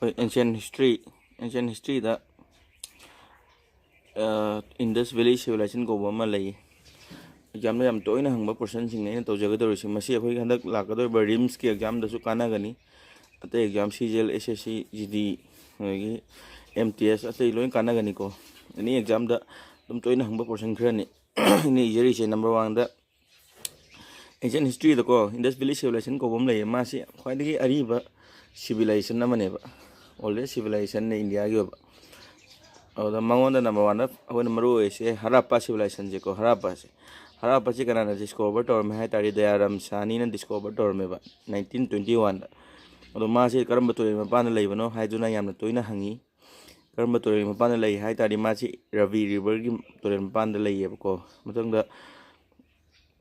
ancient history da Indus Valley civilization ko ma lay exam yam toina hangba person sing ne to jagador si masi akhoi handak lakador ba rims ki exam da su kana gani ate exam CGL SSC GD gi MTS ate loin kana gani ko ni exam da dum toina hangba person khrani ni jeri se number 1 da ancient history da ko Indus Valley civilization ko bom lay ma si khwai dagi ariba civilization na mane ba old civilization ne India gi ba the Mangonda number 1 when Maru is a Harappa civilization Jeko Harappa Chicana discovered or Mahatari de Aram Sani and discovered or Meva 1921. The Masi Karambatu Mapana Levano, Haiduna Yam Tuina Hangi, Karambatu Mapana Lay, Haitari Machi, Ravi River to the Panda Layako. Matanga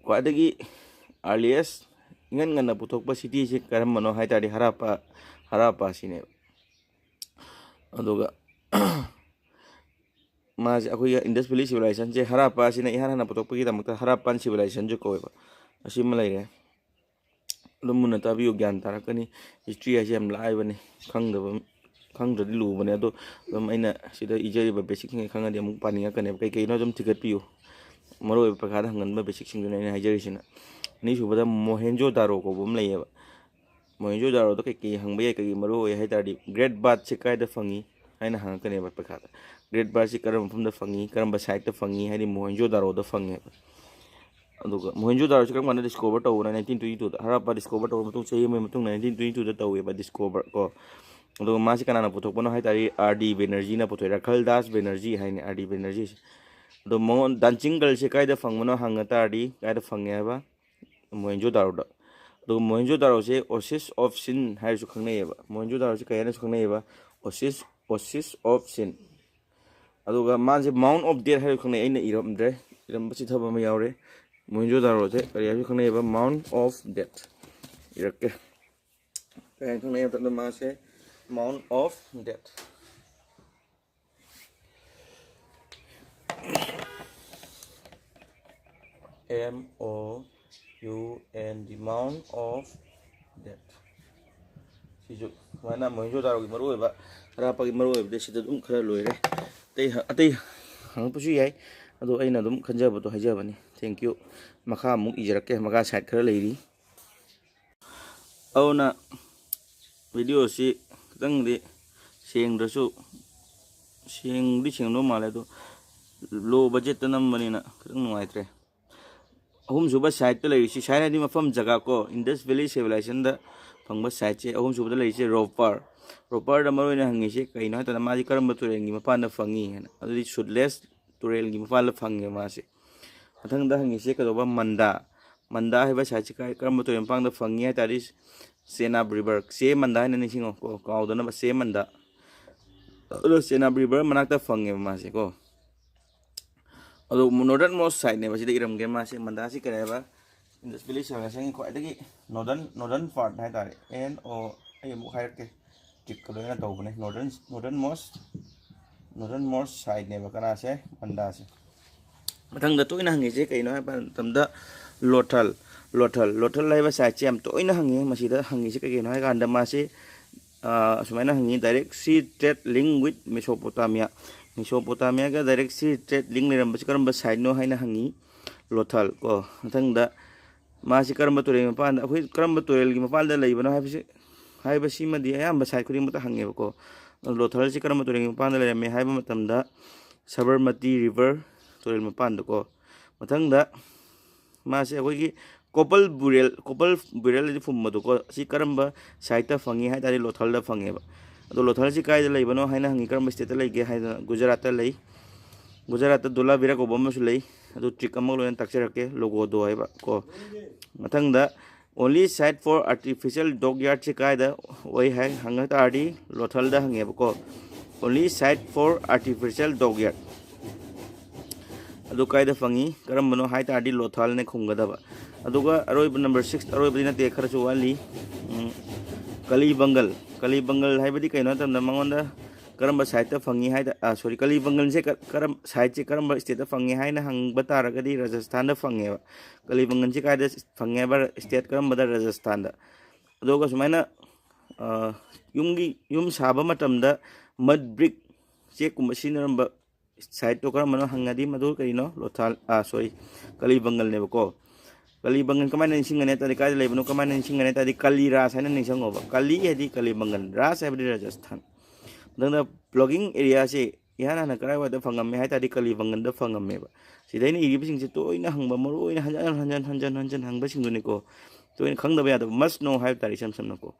Quadagi alias Ngana Putopa City, Karamano, Haitari Harappa Sine. Adoga. Mas akhoi Indus Valley civilization je Harappa sina ihan na putok pagi tamak Harappan civilization jo ko ba asim lai re lumuna ta biu gyan tarakani history ase am lai bani khangda di lu bani ado dum aina sida ijeri ba basic thing khanga de amuk paninga kane kai kai no dum ticket piu maro ba khada hangan ba basic thing ne hajeri sina ni su bada Mohenjo Daro ko bum lai ba Mohenjo Daro to kai kai hang ba kai maro hai tadi Great Bath se kai da fangi aina hang kane ba khada Great Bath si karam from the fungi, karam site the fungi, had Mohenjo Daro the fungi. Mohenjo Daro Chikam discovered over 1922. Harappa discovered over to say 1922 the Tawe by discover. Although Masikana Potopono Hatari RD Benergina Potera Kaldas Benergy, Hine RD Benergy. The Mon Danchingal Shekai the Fangano Hangatari, guide the Fangeva, Mohenjo Daro. The Mohenjo Daro say Osis of Sin has Kaneva. Mohenjo Daro Chikayanas Kaneva, Osis of Sin. Aduga manse Mount of Death hai khane aina iramdre irambasi thaba ma yaure Mohenjo Daro the kariya khane ba Mount of Death irakke kai khane ta ma se Mount of Death MOUN the Mount of Death sijo wana Mohenjo Daro gi maru ba Harappa gi maru ba sida dum khara loire Atei hang pusu yai ado aina dum khanjaba to hajabani thank you makha muk ijarakke maka side khara leiri auna video si tang di seng dasu seng di seng no male to low budget tanam manina krang nuaitre ahum suba side to leiri si side di mafam jaga ko Indus Valley civilization da phangba side che ahum suba leiri che Roper da maroina hangi se kaino ta maji karamba turengi mapana fangi hena adi sudless turel gi mapala fangi ma se mathang da hangi se ka doba manda heba sa chi kai karamba turen pang da fangi ta ris Senab River se manda ne ni singo ko kaw da na ba se manda ro Senab River manakta fangi ma se ko ado northern most side ne ba si da iram ge ma se manda si kare ba Indus Valley civilization ko adagi northern part hai tare NO ai mu khai ke Chikalo na tau ne northernmost side ne bakana se manda se mathang da toina hangi je kaino ba tamda lothal lai ba sa chem toina hangi masida hangi se kaino ha ganda ma se sumaina hangi direct sea trade link with Mesopotamia ga direct sea trade link ne ramba karam ba side no haina hangi lothal ko mathang da ma se karam ba tore ma pan akhoi karam ba torel gi ma pal da lei bana ha bi Haiba Sima di ayamba side kuri mata hange ko lothal si karama turing mapanda le me haiba matamda Sabarmati River turel mapanda ko mathangda mase akoi gi couple burial di fum madu ko si karamba side ta fangi hai tari lothal da fange ba ado lothal si kai da lei bano haina hangi karamba state ta lei ge hai Gujarat ta lei Gujarat ta dola bira ko bomma su lei ado trick amol len taksira ke logo do hai ba ko mathangda Only site for artificial dog yard chikai da oi hai hangata ardi lothal da hange ko only site for artificial dog yard adu kai da fangi karam bano hai ta ardi lothal ne khunga da ba aduga aroi number 6 aroi bina te khara chu wali Kali Bangal hai badi kaino tam na mangonda karamba site ta fangi hai da sorry Kali Bangal se karam site che karamba state ta fangi hai na hang batara gadi Rajasthan da fangi ba Kali Bangal che kai da fangi ba state karamba da Rajasthan da adoga sumaina yum saba matamda mud brick ꯆꯦꯛꯀꯨꯝꯕ ꯁꯤꯖꯤꯟꯅꯔꯝꯕ ꯁꯥꯏꯠꯇꯣ ꯀꯔꯝꯕꯅꯣ ꯍꯪꯉꯗꯤ ꯃꯗꯨ ꯀꯔꯤꯅꯣ ꯂꯣꯊꯥꯜ ꯁꯣꯔꯤ ꯀꯂꯤꯕꯪꯒꯜꯅꯦꯕꯀꯣ ꯀꯂꯤꯕꯪꯒꯜ ꯀꯃꯥꯏꯅ ꯅꯤꯡꯁꯤꯡꯒꯅꯤ ꯍꯥꯏꯇꯥꯔꯗꯤ ꯀꯥꯏꯗ ꯂꯩꯕꯅꯣ ꯀꯃꯥꯏꯅ ꯅꯤꯡꯁꯤꯡꯒꯅꯤ ꯍꯥꯏꯇꯥꯔꯗꯤ ꯀꯂꯤ ꯔꯥꯖ ꯍꯥꯏꯅ ꯅꯤꯡꯁꯤꯡꯉꯣꯕ ꯀꯂꯤ ꯍꯥꯏꯗꯤ ꯀꯂꯤꯕꯪꯒꯜ ꯔꯥꯖ ꯍꯥꯏꯕꯗꯤ ꯔꯥꯖꯁꯊꯥꯟ ꯃꯊꯪꯗ ꯄ꯭ꯂꯣꯒꯤꯡ ꯑꯦꯔꯤꯌꯥꯁꯤ ꯏꯍꯥꯟ ꯍꯥꯟꯅ ꯀꯗꯥꯏꯋꯥꯏꯗ ꯐꯪꯉꯝꯃꯦ ꯍꯥꯏꯇꯥꯔꯗꯤ ꯀꯂꯤꯕꯪꯒꯜꯗ ꯐꯪꯉꯝꯃꯦꯕ ꯁꯤꯗ ꯑꯩꯅ ꯏꯔꯤꯕꯁꯤꯡꯁꯦ ꯇꯣꯏꯅ ꯍꯪꯕ ꯃꯔꯨ ꯑꯣꯏꯅ ꯍꯟꯖꯟ hangꯕꯁꯤꯡꯗꯨꯅꯤꯀꯣ ꯇꯣꯏꯅ ꯈꯪꯗꯕ ꯌꯥꯗꯕ ꯃꯁ ꯅꯣ ꯍꯥꯏꯕ ꯇꯥꯔꯦ ꯏꯁꯝ ꯁꯝꯅꯀꯣ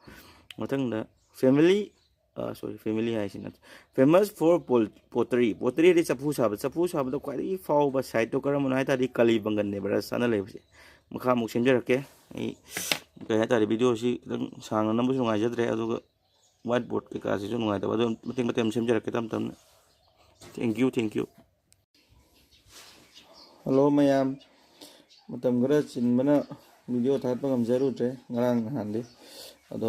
ꯃꯊꯪꯗ ꯐꯦꯃꯤꯂꯤ ꯁꯣꯔꯤ ꯐꯦꯃꯤꯂꯤ ꯍꯥꯏꯁꯤꯅ ꯐꯦꯃꯁ ꯐꯣꯔ ꯄꯣꯇꯔꯤ ꯄꯣꯇꯔꯤ ꯍꯥꯏꯗꯤ ꯆꯐꯨ ꯁꯥꯕꯗ ꯈ꯭ꯋꯥꯏꯗꯒꯤ ꯐꯥꯎꯕ ꯁꯥꯏꯠꯇꯣ ꯀꯔꯝꯕꯅꯣ ꯍꯥꯏꯇꯥꯔꯗꯤ ꯀꯂꯤꯕꯪꯒꯜꯅꯦꯕ ꯔꯥꯖꯁꯊꯥꯟꯗ ꯂꯩꯕꯁꯦ ꯃꯈꯥ ꯑꯃꯨꯛ ꯁꯦꯝꯖꯔꯛꯀꯦ ꯑꯩ ꯀꯩ ꯍꯥꯏꯇꯥꯔꯦ ꯚꯤꯗꯤꯑꯣꯁꯤ ꯈꯤꯇꯪ ꯁꯥꯡꯅ ꯅꯝꯕꯁꯨ ꯅꯨꯡꯉꯥꯏꯖꯗ꯭ꯔꯦ ꯑꯗꯨꯒ ꯋꯥꯏꯠ ꯕꯣꯔꯗ ꯀꯩꯀꯥꯁꯤꯁꯨ ꯅꯨꯡꯉꯥꯏꯇꯕ ꯑꯗꯨ ꯃꯇꯦꯛ ꯃꯇꯦꯛ ꯁꯦꯝꯖꯔꯛꯀꯦ ꯇꯞ ꯇꯞꯅ ꯊꯦꯡꯛ ꯌꯨ ꯍꯜꯂꯣ ꯃꯌꯥꯝ ꯃꯇꯝ ꯈꯔ ꯆꯤꯟꯕꯅ ꯚꯤꯗꯤꯑꯣ ꯊꯥꯒꯠꯄ ꯉꯝꯖꯔꯨꯗ꯭ꯔꯦ ꯉꯔꯥꯡ ꯅꯍꯥꯟꯗꯤ ꯑꯗꯣ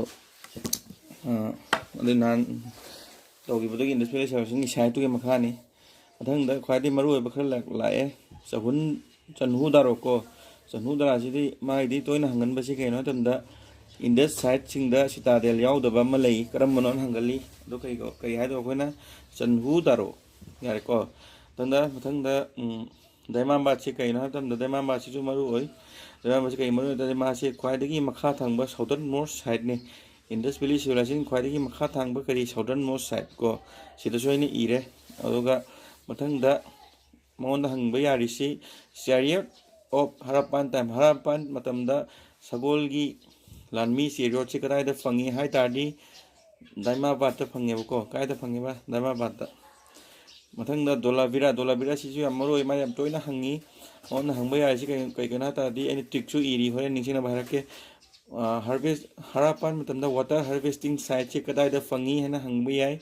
ꯑꯗꯨ ꯅꯍꯥꯟ ꯇꯧꯈꯤꯕꯗꯨꯒꯤ ꯏꯟꯗꯁꯇ꯭ꯔꯤꯌꯦꯜ ꯁꯥꯔꯚꯤꯁꯤꯡꯒꯤ ꯁꯥꯏꯠꯇꯨꯒꯤ ꯃꯈꯥꯅꯤ ꯃꯊꯪꯗ ꯈ꯭ꯋꯥꯏꯗꯒꯤ ꯃꯔꯨꯑꯣꯏꯕ ꯈꯔ ꯂꯥꯛꯑꯦ ꯆꯟꯍꯨ ꯗꯥꯔꯣꯀꯣ ꯆꯟꯍꯨ ꯗꯥꯔꯥꯁꯤꯗꯤ ꯃꯥꯒꯤꯗꯤ ꯇꯣꯏꯅ ꯍꯪꯒꯟꯕꯁꯤ ꯀꯩꯅꯣ ꯃꯇꯝꯗ ꯏꯟꯗꯁ ꯁꯥꯏꯠꯁꯤꯡꯗ ꯁꯤꯇꯥꯗꯦꯜ ꯌꯥꯎꯗꯕ ꯑꯃ ꯂꯩ ꯀꯔꯝꯕꯅꯣ ꯍꯪꯒꯜꯂꯤ ꯑꯗꯨ ꯀꯔꯤ ꯍꯥꯏꯗꯣ ꯑꯩꯈꯣꯏꯅ ꯆꯟꯍꯨ ꯗꯥꯔꯣ ꯌꯥꯔꯦꯀꯣ ꯃꯊꯪꯗ ꯗꯥꯏꯃꯥꯕꯥꯗꯁꯤ ꯀꯩꯅꯣ ꯍꯥꯏꯕ ꯃꯇꯝꯗ ꯗꯥꯏꯃꯥꯕꯥꯗꯁꯤꯁꯨ ꯃꯔꯨ ꯑꯣꯏ ꯗꯥꯏꯃꯥꯕꯥꯗꯁꯤ ꯀꯩ ꯃꯔꯨ ꯑꯣꯏ ꯃꯥꯁꯤ ꯈ꯭ꯋꯥꯏꯗꯒꯤ ꯃꯈꯥ ꯊꯪꯕ ꯁꯥꯎꯗꯔꯟ ꯃꯣꯁ ꯁꯥꯏꯠꯅꯤ ꯏꯟꯗꯁ ꯚꯦꯂꯤ ꯁꯤꯚꯤꯂꯥꯏꯖꯦꯁꯟ ꯈ꯭ꯋꯥꯏꯗꯒꯤ ꯃꯈꯥ ꯊꯪꯕ ꯀꯔꯤ ꯁꯥꯎꯗꯔꯟ ꯃꯣꯁ ꯁꯥꯏꯠ ꯀꯣ ꯁꯤꯗꯁꯨ ꯑꯩꯅ ꯏꯔꯦ ꯑꯗꯨꯒ ꯃꯊꯪꯗ ꯃꯉꯣꯟꯗ ꯍꯪꯕ ꯌꯥꯔꯤꯁꯤ ꯆꯦꯔꯤꯌꯠ ꯑꯣꯐ ꯍꯔꯞꯄꯥꯟ ꯇꯥꯏꯝ ꯍꯔꯞꯄꯥꯟ ꯃꯇꯝꯗ ꯁꯒꯣꯜꯒꯤ ꯂꯥꯟꯃꯤ ꯆꯦꯔꯤꯌꯣꯠꯁꯤ ꯀꯗꯥꯏꯗ ꯐꯪꯉꯤ ꯍꯥꯏ ꯇꯥꯔꯗꯤ ꯗꯥꯏꯃꯥꯕꯥꯗꯇ ꯐꯪꯉꯦꯕꯀꯣ ꯀꯥꯏꯗ ꯐꯪꯉꯦꯕ ꯗꯥꯏꯃꯥꯕꯥꯗꯇ ꯃꯊꯪꯗ ꯗꯣꯂꯥꯕꯤꯔꯥꯁꯤꯁꯨ ꯌꯥꯝ ꯃꯔꯨ ꯑꯣꯏ ꯃꯥ ꯌꯥꯝ ꯇꯣꯏꯅ ꯍꯪꯉꯤ ꯃꯉꯣꯟꯗ ꯍꯪꯕ ꯌꯥꯔꯤꯁꯤ ꯀꯩꯒꯤꯅꯣ ꯍꯥꯏ ꯇꯥꯔꯗꯤ ꯑꯩꯅ ꯇ꯭ꯔꯤꯛꯁꯨ ꯏꯔꯤ ꯍꯣꯔꯦꯟ ꯅꯤꯡꯁꯤꯡꯅꯕ ꯍꯥꯏꯔꯛꯀꯦ ꯍꯔꯞꯄꯥꯟ ꯃꯇꯝꯗ ꯋꯥꯇꯔ ꯍꯥꯔꯚꯦꯁꯇꯤꯡ ꯁꯥꯏꯠꯁꯤ ꯀꯗꯥꯏꯗ ꯐꯪꯉꯤ ꯍꯥꯏꯅ ꯍꯪꯕ ꯌꯥꯏ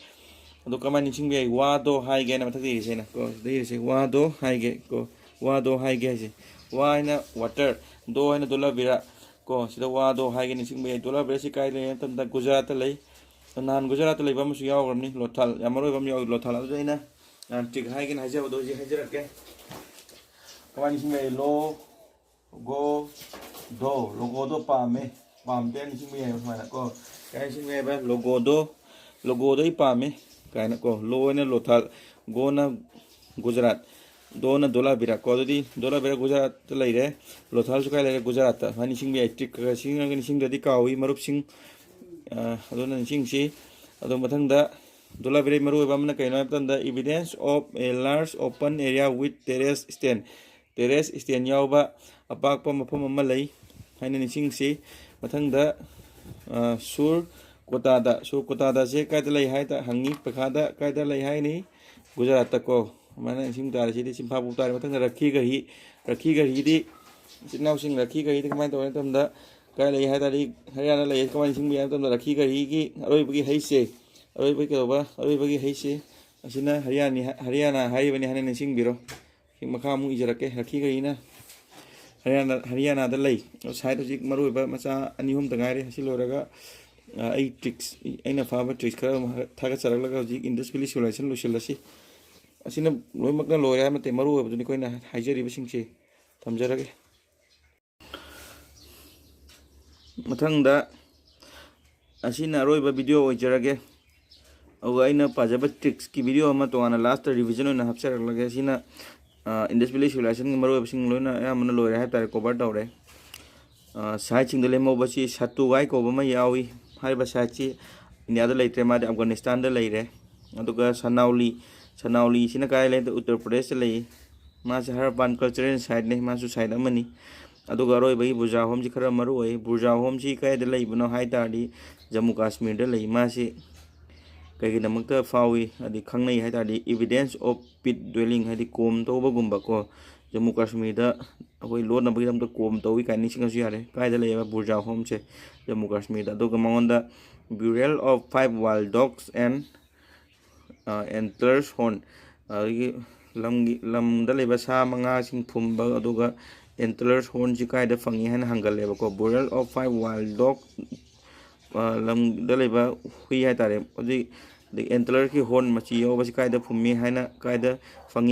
ꯑꯗꯣ ꯀꯃꯥꯏꯅ ꯅꯤꯡꯁꯤꯡꯕ ꯌꯥꯏ ꯋꯥꯗꯣ ꯍꯥꯏꯒꯦ ꯍꯥꯏꯅ ꯃꯊꯛꯇ ꯏꯔꯤꯁꯦ ꯑꯩꯅ ꯀꯣ ꯁꯤꯗ ꯏꯔꯤꯁꯦ ꯋꯥꯗꯣ ꯍꯥꯏꯒꯦ ꯀꯣ ꯋꯥꯗꯣ ꯍꯥꯏꯒꯦ ꯍꯥꯏꯁꯦ ꯋꯥ ꯍꯥꯏꯅ ꯋꯥꯇꯔ ꯗꯣ ꯍꯥꯏꯅ ꯗꯣꯂꯥꯕꯤꯔꯥ ꯀꯣ ꯁꯤꯗ ꯋꯥꯗꯣ ꯍꯥꯏꯒꯦ ꯅꯤꯡꯁꯤꯡꯕ ꯌꯥꯏ ꯗꯣꯂꯥꯕꯤꯔꯥꯁꯤ ꯀꯥꯏ ꯂꯩ ꯍꯥꯏꯕ ꯃꯇꯝꯗ ꯒꯨꯖꯔꯥꯠꯇ ꯂꯩ ꯅꯍꯥꯟ ꯒꯨꯖꯔꯥꯠꯇ ꯂꯩꯕ ꯑꯃꯁꯨ ꯌꯥꯎꯈ꯭ꯔꯕꯅꯤ ꯂꯣꯊꯥꯜ ꯌꯥꯝ ꯃꯔꯨ ꯑꯣꯏꯕ ꯑꯃ ꯌꯥꯎꯏ ꯂꯣꯊꯥꯜ ꯑꯗꯨꯗ ꯑꯩꯅ ꯅꯍꯥꯟ ꯇ꯭ꯔꯤꯛ ꯍꯥꯏꯒꯦꯅ ꯍꯥꯏꯖꯕꯗꯣ ꯍꯧꯖꯤꯛ ꯍꯥꯏꯖꯔꯛꯀꯦ ꯀꯃꯥꯏꯅ ꯅꯤꯡꯁꯤꯡꯕ ꯌꯥꯏ ꯂꯣꯒꯣꯗꯣ ꯄꯥꯝꯗꯦ ꯅꯤꯡꯁꯤꯡꯕ ꯌꯥꯏꯕ ꯁꯨꯃꯥꯏꯅ ꯀꯣ ꯀꯥꯏ ꯅꯤꯡꯁꯤꯡꯕ ꯌꯥꯏꯕ ꯂꯣꯒꯣꯗꯣ ꯑꯩ ꯄꯥꯝꯃꯦ ꯀꯥꯏꯅ ꯀꯣ ꯂꯣꯅ ꯂꯣꯊꯥꯜ ꯒꯣꯅ ꯒꯨꯖꯔꯥꯠ ꯗꯣꯅ ꯗꯣꯂꯥꯕꯤꯔꯥ ꯀꯣ ꯑꯗꯨꯗꯤ ꯗꯣꯂꯥꯕꯤꯔꯥ ꯒꯨꯖꯔꯥꯠꯇ ꯂꯩꯔꯦ ꯂꯣꯊꯥꯜꯁꯨ ꯀꯥꯏ ꯂꯩꯔꯦ ꯒꯨꯖꯔꯥꯠꯇ ꯁꯨꯃꯥꯏꯅ ꯅꯤꯡꯁꯤꯡꯕ ꯌꯥꯏ ꯇ꯭ꯔꯤꯛ ꯈꯔ ꯁꯤꯖꯤꯟꯅꯔꯒ ꯅꯤꯡꯁꯤꯡꯗ꯭ꯔꯗꯤ ꯀꯥꯎꯏ ꯃꯔꯨꯞꯁꯤꯡ ꯑꯗꯨꯅ ꯅꯤꯡꯁꯤꯡꯁꯤ ꯑꯗꯨ ꯃꯊꯪꯗ ꯗꯣꯂꯥꯕꯤꯔꯥ ꯃꯔꯨ ꯑꯣꯏꯕ ꯑꯃꯅ ꯀꯩꯅꯣ ꯍꯥꯏꯕ ꯃꯇꯝꯗ evidence of a large open area with terrace stone ꯌꯥꯎꯕ ꯑꯄꯥꯛꯄ ꯃꯐꯝ ꯑꯃ ꯂꯩ ꯍꯥꯏꯅ ꯅꯤꯡꯁꯤꯡꯁꯤ ꯃꯊꯪꯗ ꯁꯨꯔ ꯀꯣꯇꯥꯗꯁꯦ ꯀꯥꯏꯗ ꯂꯩ ꯍꯥꯏꯗ ꯍꯪꯉꯤ ꯄꯩꯈꯥꯗ ꯀꯥꯏꯗ ꯂꯩ ꯍꯥꯏꯅꯤ ꯒꯨꯖꯔꯥꯠꯇ ꯀꯣ ꯑꯗꯨꯃꯥꯏꯅ ꯅꯤꯡꯁꯤꯡ ꯇꯥꯔꯦ ꯁꯤꯗꯤ ꯆꯤꯡꯐꯥꯄꯣꯛ ꯇꯥꯔꯦ ꯃꯊꯪꯗ ꯔꯈꯤꯒꯍꯤꯗꯤ ꯏꯆꯤꯜ ꯏꯅꯥꯎꯁꯤꯡ ꯔꯈꯤꯒꯍꯤꯗꯤ ꯀꯃꯥꯏꯅ ꯇꯧꯏ ꯍꯥꯏ ꯃꯇꯝꯗ ꯀꯥꯏ ꯂꯩ ꯍꯥꯏ ꯇꯥꯔꯗꯤ ꯍꯔꯤꯌꯥꯅꯥ ꯂꯩ ꯀꯃꯥꯏꯅ ꯅꯤꯡꯁꯤꯡꯕ ꯍꯥꯏ ꯃꯇꯝꯗ ꯔꯈꯤꯒꯍꯤꯒꯤ ꯑꯔꯣꯏꯕꯒꯤ ꯍꯩꯁꯦ ꯑꯁꯤꯅ ꯍꯔꯤꯌꯥꯅꯥ ꯍꯥꯏꯔꯤꯕꯅꯤ ꯍꯥꯏꯅ ꯅꯤꯡꯁꯤꯡꯕꯤꯔꯣ ꯃꯈꯥ ꯑꯃꯨꯛ ꯏꯖꯔꯛꯀꯦ ꯔꯈꯤꯒꯍꯤꯅ ꯍꯔꯤꯌꯥꯅꯥꯗ ꯂꯩ ꯁꯥꯏꯠ ꯍꯧꯖꯤꯛ ꯃꯔꯨꯑꯣꯏꯕ ꯃꯆꯥ ꯑꯅꯤ ꯑꯍꯨꯝꯇ ꯉꯥꯏꯔꯦ ꯑꯁꯤ ꯂꯣꯏꯔꯒ ꯑꯩꯅ ꯐꯥꯕ ꯇ꯭ꯔꯤꯛꯁ ꯈꯔ ꯊꯥꯒꯠꯆꯔꯛꯂꯒ ꯍꯧꯖꯤꯛ ꯏꯟꯗꯁ ꯚꯦꯂꯤ ꯁꯤꯚꯤꯂꯥꯏꯖꯦꯁꯟ ꯂꯣꯏꯁꯤꯜꯂꯁꯤ ꯑꯁꯤꯅ ꯂꯣꯏꯅꯃꯛꯅ ꯂꯣꯏꯔꯦ ꯍꯥꯏꯕ ꯅꯠꯇꯦ ꯃꯔꯨ ꯑꯣꯏꯕꯗꯨꯅꯤ ꯑꯩꯈꯣꯏꯅ ꯍꯥꯏꯖꯔꯤꯕꯁꯤꯡꯁꯤ ꯊꯝꯖꯔꯒꯦ ꯃꯊꯪꯗ ꯑꯁꯤꯅ ꯑꯔꯣꯏꯕ ꯚꯤꯗꯤꯑꯣ ꯑꯣꯏꯖꯔꯒꯦ ꯑꯗꯨꯒ ꯑꯩꯅ ꯄꯥꯖꯕ ꯇ꯭ꯔꯤꯛꯁꯀꯤ ꯚꯤꯗꯤꯑꯣ ꯑꯃ ꯇꯣꯉꯥꯟꯅ ꯂꯥꯁꯇ ꯔꯤꯚꯤꯖꯟ ꯑꯣꯏꯅ ꯍꯥꯞꯆꯔꯛꯂꯒꯦ ꯑꯁꯤꯅ ꯏꯟꯗꯁ ꯚꯦꯂꯤ ꯁꯤꯚꯤꯂꯥꯏꯖꯦꯁꯟꯒꯤ ꯃꯔꯨꯑꯣꯏꯕꯁꯤꯡ ꯂꯣꯏꯅ ꯑꯌꯥꯝꯕꯅ ꯂꯣꯏꯔꯦ ꯍꯥꯏꯕ ꯇꯥꯔꯦ ꯀꯣꯚꯔ ꯇꯧꯔꯦ ꯁꯥꯏꯠꯁꯤꯡꯗ ꯂꯦꯝꯍꯧꯕꯁꯤ ꯁꯠꯇꯨꯋꯥꯏ ꯀꯧꯕ ꯑꯃ ꯌꯥꯎꯏ ꯍꯥꯏꯔꯤꯕ ꯁꯥꯏꯠꯁꯤ ꯏꯟꯗꯤꯌꯥꯗ ꯂꯩꯇ꯭ꯔꯦ ꯃꯥꯗꯤ ꯑꯐꯒꯥꯅꯤꯁꯇꯥꯟꯗ ꯂꯩꯔꯦ ꯑꯗꯨꯒ ꯁꯅꯥꯎꯂꯤꯁꯤꯅ ꯀꯥꯏ ꯂꯩ ꯎꯠꯇꯔ ꯄ꯭ꯔꯗꯦꯁꯇ ꯂꯩ ꯃꯥꯁꯤ ꯍꯔꯄꯥꯟ ꯀꯜꯆꯔꯦꯜ ꯁꯥꯏꯠꯅꯤ ꯃꯥꯁꯨ ꯁꯥꯏꯠ ꯑꯃꯅꯤ ꯑꯗꯨꯒ ꯑꯔꯣꯏꯕꯒꯤ ꯕꯨꯔꯖꯥꯍꯣꯝꯁꯤ ꯈꯔ ꯃꯔꯨ ꯑꯣꯏ ꯕꯨꯔꯖꯥꯍꯣꯝꯁꯤ ꯀꯥꯏꯗ ꯂꯩꯕꯅꯣ ꯍꯥꯏ ꯇꯥꯔꯗꯤ ꯖꯃꯨ ꯀꯥꯁꯃꯤꯔꯗ ꯂꯩ ꯃꯥꯁꯤ ꯀꯩꯒꯤꯗꯃꯛꯇ ꯐꯥꯎꯏ ꯍꯥꯏꯗꯤ ꯈꯪꯅꯩ ꯍꯥꯏ ꯇꯥꯔꯗꯤ ꯏꯚꯤꯗꯦꯟꯁ ꯑꯣꯐ ꯄꯤꯠ ꯗ꯭ꯋꯦꯂꯤꯡ ꯍꯥꯏꯗꯤ ꯀꯣꯝ ꯇꯧꯕꯒꯨꯝꯕ ꯀꯣ ꯖꯃꯨ ꯀꯥꯁꯃꯤꯔꯗ ꯑꯩꯈꯣꯏ ꯂꯣꯟꯅꯕꯒꯤꯗꯃꯛꯇ ꯀꯣꯝ ꯇꯧꯏ ꯀꯥꯏꯅ ꯅꯤꯡꯁꯤꯡꯉꯁꯨ ꯌꯥꯔꯦ ꯀꯥꯏꯗ ꯂꯩꯌꯦꯕ ꯕꯨꯔꯖꯥꯍꯣꯝꯁꯦ ꯖꯃꯨ ꯀꯥꯁꯃꯤꯔꯗ ꯑꯗꯨꯒ ꯃꯉꯣꯟꯗ ꯕ꯭ꯌꯨꯔꯦꯜ ꯑꯣꯐ 5 ꯋꯥꯏꯜ ꯗꯣഗ്ꯁ ꯑꯦꯟꯇꯂꯔꯁ ꯍꯣꯔꯟ ꯑꯗꯒꯤ ꯂꯝꯗ ꯂꯩꯕ ꯁꯥ ꯃꯉꯥꯁꯤꯡ ꯐꯨꯝꯕ ꯑꯗꯨꯒ ꯑꯦꯟꯇꯂꯔꯁ ꯍꯣꯔꯟꯁꯤ ꯀꯥꯏꯗ ꯐꯪꯉꯤ ꯍꯥꯏꯅ ꯍꯪꯒꯜꯂꯦꯕꯀꯣ ꯕ꯭ꯌꯨꯔꯦꯜ ꯑꯣꯐ 5 ꯋꯥꯏꯜ ꯗꯣꯒ ꯂꯝꯗ ꯂꯩꯕ ꯍꯨꯏ ꯍꯥꯏꯇꯥꯔꯦ ꯍꯧꯖꯤꯛ ꯑꯗꯒꯤ ꯑꯦꯟꯇꯂꯔꯒꯤ ꯍꯣꯔꯟ ꯃꯆꯤ ꯌꯥꯎꯕꯁꯤ ꯀꯥꯏꯗ ꯐꯪꯉꯤ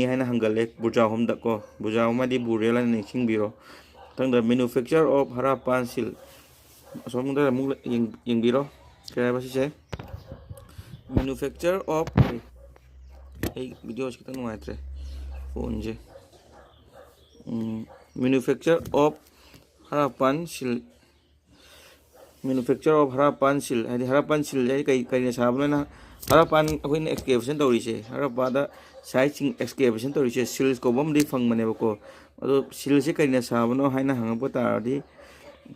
ꯍꯥꯏꯅ ꯍꯪꯒꯜꯂꯦ ꯕꯨꯔꯖꯥꯍꯣꯝꯗ ꯀꯣ ꯕꯨꯔꯖꯥꯍꯣꯝ ꯍꯥꯏꯗꯤ ꯕꯨꯔꯦꯜ ꯍꯥꯏꯅ ꯅꯤꯡꯁꯤꯡꯕꯤꯔꯣ ꯃꯊꯪꯗ ꯃꯦꯅꯨꯐꯦꯛꯆꯔ ꯑꯣꯐ ꯍꯔappan ꯁꯤꯜ ꯑꯁꯣꯝꯗ ꯑꯃꯨꯛ ꯌꯦꯡꯕꯤꯔꯣ kaya ba siya manufacture of ay video kita nung atre phone je manufacture of harapan sil manufacture of harapan sil hay harapan sil ay kay na sabon na harapan ako yung excavation tawri siya harapada site excavation tawri siya sil ko bom di fang mane ko ado sil siya kay na sabon no hay na hanga po tardi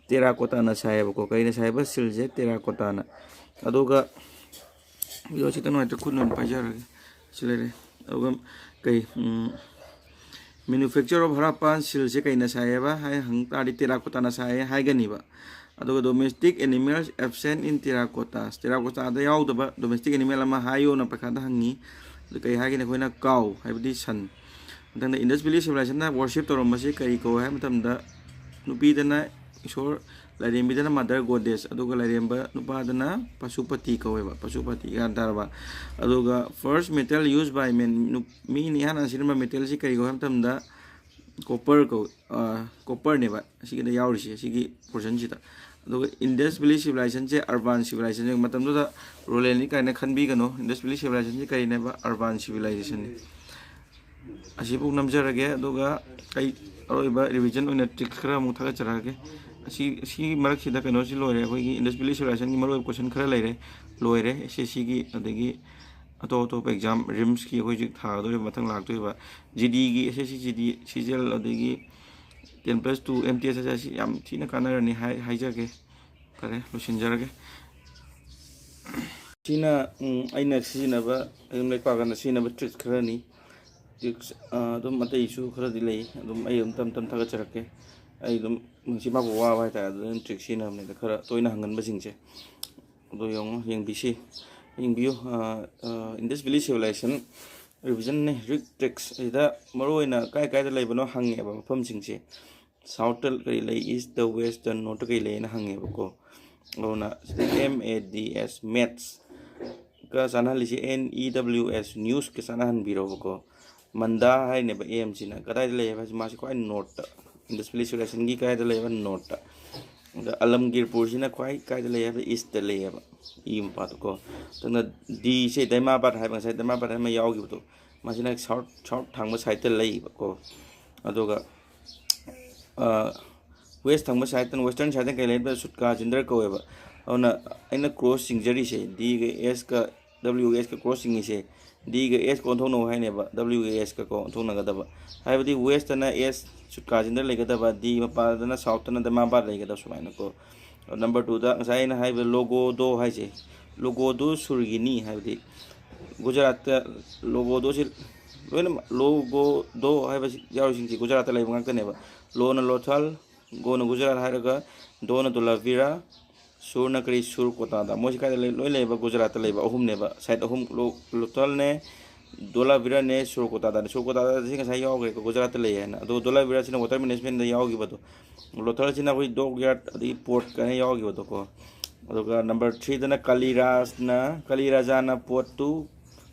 terracotta na saya ko kay na saya ba sil siya terracotta na ado ka video kita nung atre kunon pajar sila re ado kay manufacture of harapan sil siya kay na saya ba hay hang tardi terracotta na saya hay gani ba aduga domestic animals absent in terracotta terracotta ada yaudaba domestic animal ama hayo na pakada hangi kay hagi na koina cow haibdi san tanda indus valley civilization na worship torom masi kay ko hay matamda nupi dana isor lairembi dana mother goddess aduga lairemba nupa dana pasupati ko ba pasupati gantarba aduga first metal used by men mi ni hanan sinema metal si kay ko matamda copper ko copper ne ba sige da yauri sige portion sita aduga indus valley civilization je urban civilization je matam da rural ni kaina khanbi gano indus valley civilization je kaina ba urban civilization ne asibu namjarage aduga kai aroiba revision oina trick khara mu thaga charage si marak sida kano si loire khoi gi indus valley civilization gi maro question khara leire loire ssc gi adagi ato exam rims ki khoi jik tha do mathang lak to ba gd gi ssc gd cgl adagi 10+2 mts asi yam thina kana ni haijage kare losinjarage sina aina sina ba ayum lek pa kana sina ba trick khara ni tricks dum mate isu khara dilei dum ayum tam thaga charake ai dum sima bo wa ba ta dum trick sina ne khara toina hangan ba jingche do yong yeng bisi yeng biu indus valley civilization revision ne tricks ida maroina kai da leibano hange ba mafam jingche south kai lei east the west and north kai lei na hange ba ko ona mads maths ka sana lisi news news ke sana han biro ko manda hai ne ba am sina kadai lei ba ma si ko north indus valley civilization gi kai da lei ba north da alamgirpur sina kai da lei ba east da lei ba im pa ko tana di se daima ba hai ba sai daima ba ma yaw gi to ma sina south thang ba side lei ba ko adoga west thang ba side western side kai lei ba sutka jinder ko ba ona aina crossing jari se d ga s ka ws ka crossing se d ga s ko thong no hai ne ba ws ka ko thong na ga da ba hai ba di west na s sutka jinder lei ga da ba d ma pa na south na da ma ba lei ga da sumai na ko number 2 da sai na hai ba logo do hai se logo do surgini hai di gujarat logo do se logo do hai ba yaw sing si gujarat lai bang ka ne ba lo na lothal go na gujarat hai ga do na dolavira sur na kri sur kota da mo ka loi lai ba gujarat lai ba ahum ne ba side ahum lothal ne dolavira ne sur kota da sing sai yaw ga gujarat lai na do dolavira sina water management da yaw gi ba to lothal sina koi dog yard adi port ka ne yaw gi ba to ko aduga number 3 dana kaliraja na port tu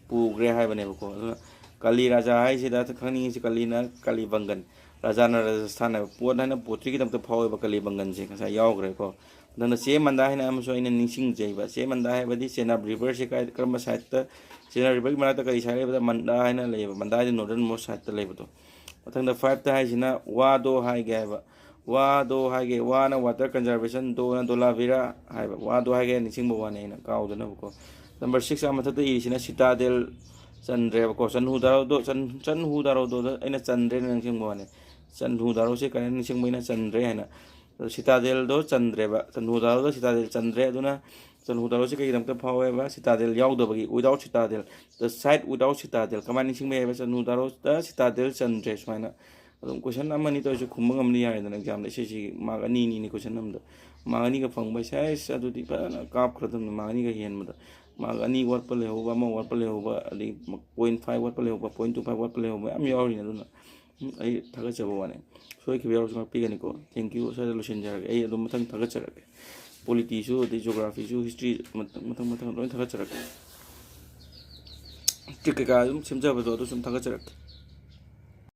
pugre hai bane ko kaliraja hai sida khani si kalina kalibangan raja na rajasthan port na potri ki tam ta phaw ba kalibangan se sa yaw gre ko dana se manda hai na am so ina ningsing jai ba se manda hai ba di senab river se kai karma side ta senab river mara ta kai sai ba manda hai na le ba manda di northern most side ta le ba to mathang da 5 ta hai sina wado hai ga ba wado hai ge wana water conservation do na dolavira hai ba wado hai ge ningsing bo wane na kaw da na ko number 6 am thata i sina citadel chandre ko chanhu daro do aina chandre na ningsing bo wane chanhu daro se kan ningsing bo ina chandre hai na citadel do chandre ba chanhu daro do citadel chandre aduna chanhu daro se kai dam ta phawe ba citadel yaw do bagi without citadel the site without citadel kaman ningsing ba ba chanhu daro da citadel chandre smaina adum question amani to ju khumang amni ya da exam da se ma ga ni question am da ma ni ga phang ba sai adu di pa na kap khradam ma ni ga hen ma da ma ga ni wat pa le ho ba ma wat pa le ho ba di 0.5 wat pa le ho ba 0.25 wat pa le ho ba am yaw ri na duna ai thaga chabo wane so ki yaw ma pi ga ni ko thank you sa solution jar ai adum mathang thaga chara polity su the geography su history mathang loi thaga chara tik ka dum semja ba do sum thaga chara